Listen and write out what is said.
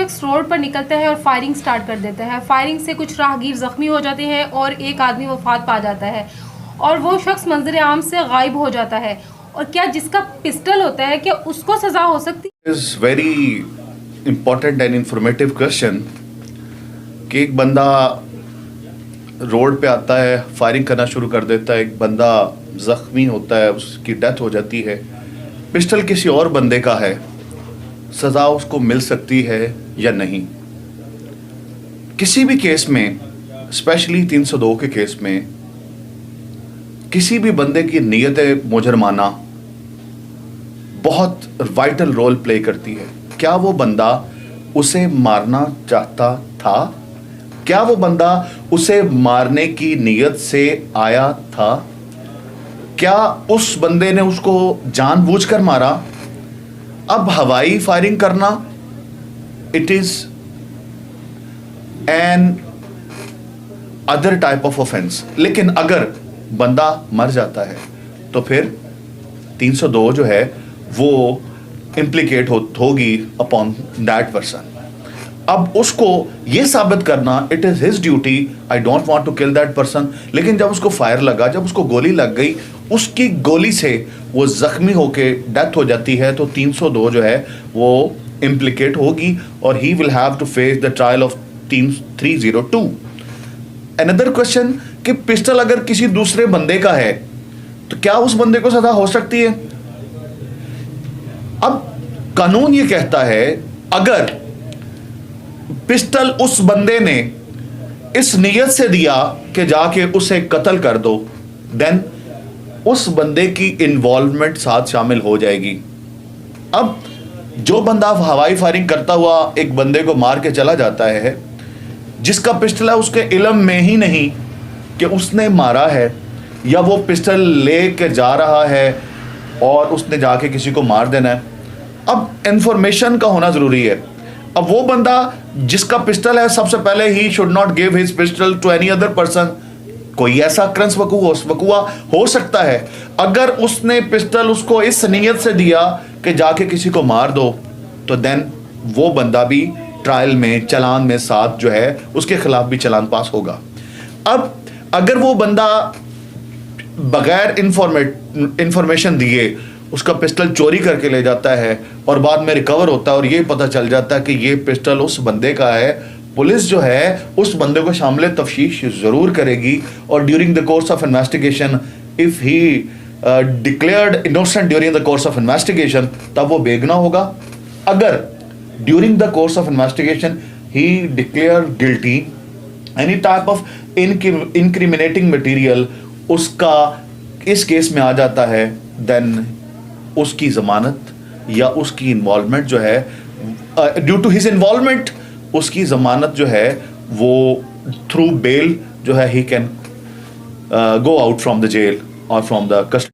शख्स रोड पर निकलता है और फायरिंग स्टार्ट कर देता है। फायरिंग से कुछ राहगीर जख्मी हो जाते हैं और एक आदमी वफात पा जाता है और वो शख्स मंजर आम से गायब हो जाता है। और क्या जिसका पिस्टल होता है क्या उसको सजा हो सकती है? Is very important and informative question कि एक बंदा रोड पे आता है, फायरिंग करना शुरू कर देता है, एक बंदा जख्मी होता है, उसकी डेथ हो जाती है, पिस्टल किसी और बंदे का है, सज़ा उसको मिल सकती है या नहीं? किसी भी केस में, स्पेशली 302 के केस में, किसी भी बंदे की नीयत मुजरमाना बहुत वाइटल रोल प्ले करती है। क्या वो बंदा उसे मारना चाहता था? क्या वो बंदा उसे मारने की नीयत से आया था? क्या उस बंदे ने उसको जानबूझकर मारा? अब हवाई फायरिंग करना, it is an other type of offence. लेकिन अगर बंदा मर जाता है तो फिर 302 जो है वो इम्प्लीकेट होगी अपॉन दैट पर्सन। अब उसको ये साबित करना, it is his duty, I don't want to kill that person. लेकिन जब उसको फायर लगा, जब उसको गोली लग गई, उसकी गोली से वो जख्मी होके डेथ हो जाती है, तो 302 जो है वो इम्प्लीकेट होगी और he will have to face the trial of 302। Another question कि पिस्टल अगर किसी दूसरे बंदे का है तो क्या उस बंदे को सजा हो सकती है? अब कानून ये कहता है अगर पिस्टल उस बंदे ने इस नीयत से दिया कि जाके उसे कत्ल कर दो, देन उस बंदे की इन्वॉल्वमेंट साथ शामिल हो जाएगी। अब जो बंदा हवाई फायरिंग करता हुआ एक बंदे को मार के चला जाता है, जिसका पिस्टल है उसके इल्म में ही नहीं कि उसने मारा है, या वो पिस्टल ले के जा रहा है और उसने जाके किसी को मार देना है। अब इंफॉर्मेशन का होना ज़रूरी है। अब वो बंदा जिसका पिस्टल है, सबसे पहले he should not give his pistol to any other person. कोई ऐसा क्रंस वकुआ हो सकता है, अगर उसने पिस्टल उसको इस नीयत से दिया कि जाके किसी को मार दो, तो देन वो बंदा भी ट्रायल में, चलान में साथ जो है उसके खिलाफ भी चलान पास होगा। अब अगर वो बंदा बगैर इंफॉर्मेशन दिए उसका पिस्टल चोरी करके ले जाता है और बाद में रिकवर होता है और ये पता चल जाता है कि ये पिस्टल उस बंदे का है, पुलिस जो है उस बंदे को शामिल तफ्तीश ज़रूर करेगी और during the course of investigation if he declared innocent during the course of investigation, तब वो बेगुनाह होगा। अगर during the course of investigation he declare guilty, any type of incriminating material उसका इस केस में आ जाता है, देन उसकी ज़मानत या उसकी इन्वॉल्वमेंट जो है, ड्यू टू हिज इन्वॉल्वमेंट, उसकी ज़मानत जो है वो थ्रू बेल जो है he can go out from the jail और फ्रॉम द कस्टडी।